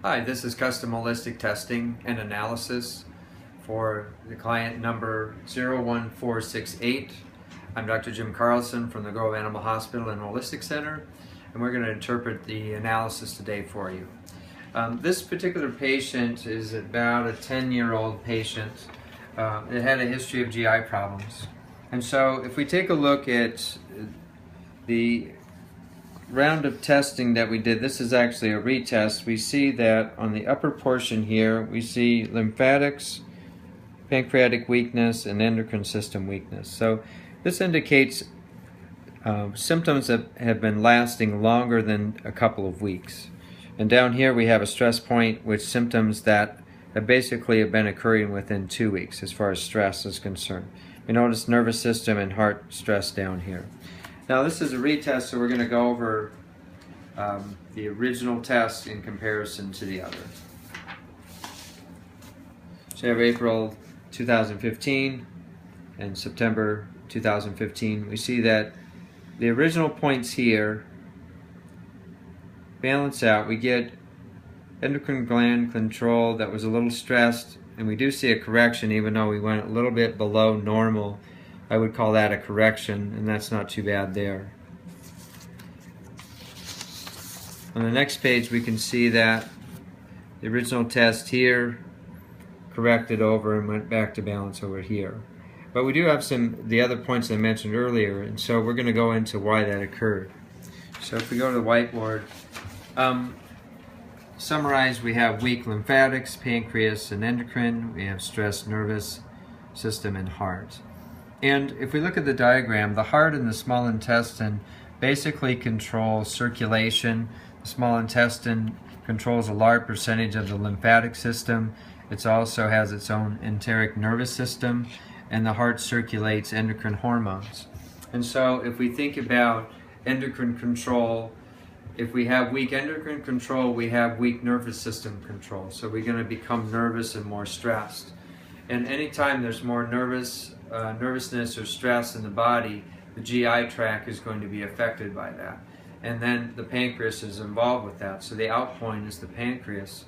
Hi, this is custom holistic testing and analysis for the client number 01468. I'm Dr. Jim Carlson from the Grove Animal Hospital and Holistic Center, and we're going to interpret the analysis today for you. This particular patient is about a 10-year-old patient. It had a history of GI problems. And so if we take a look at the round of testing that we did, this is actually a retest. We see that on the upper portion here, we see lymphatics, pancreatic weakness, and endocrine system weakness. So this indicates symptoms that have been lasting longer than a couple of weeks. And down here we have a stress point with symptoms that have basically been occurring within 2 weeks as far as stress is concerned. We notice nervous system and heart stress down here. Now this is a retest, so we're going to go over the original test in comparison to the other. So you have April 2015 and September 2015. We see that the original points here balance out. We get endocrine gland control that was a little stressed, and we do see a correction even though we went a little bit below normal. I would call that a correction, and that's not too bad there. On the next page we can see that the original test here corrected over and went back to balance over here. But we do have the other points I mentioned earlier, and so we're going to go into why that occurred. So if we go to the whiteboard, summarize, we have weak lymphatics, pancreas, and endocrine. We have stressed nervous system and heart. And if we look at the diagram, the heart and the small intestine basically control circulation. The small intestine controls a large percentage of the lymphatic system. It also has its own enteric nervous system, and the heart circulates endocrine hormones. And so if we think about endocrine control, if we have weak endocrine control, we have weak nervous system control. So we're going to become nervous and more stressed. And anytime there's more nervousness or stress in the body, the GI tract is going to be affected by that. And then the pancreas is involved with that. So the out point is the pancreas.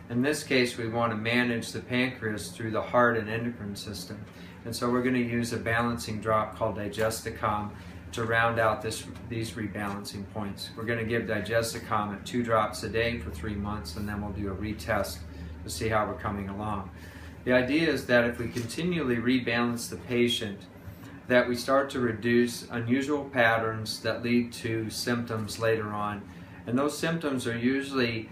In this case, we want to manage the pancreas through the heart and endocrine system. And so we're going to use a balancing drop called Digesticom to round out these rebalancing points. We're going to give Digesticom at 2 drops a day for 3 months, and then we'll do a retest to see how we're coming along. The idea is that if we continually rebalance the patient, that we start to reduce unusual patterns that lead to symptoms later on. And those symptoms are usually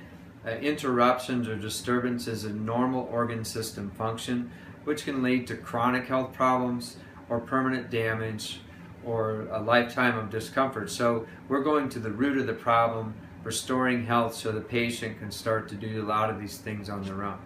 interruptions or disturbances in normal organ system function, which can lead to chronic health problems or permanent damage or a lifetime of discomfort. So we're going to the root of the problem, restoring health so the patient can start to do a lot of these things on their own.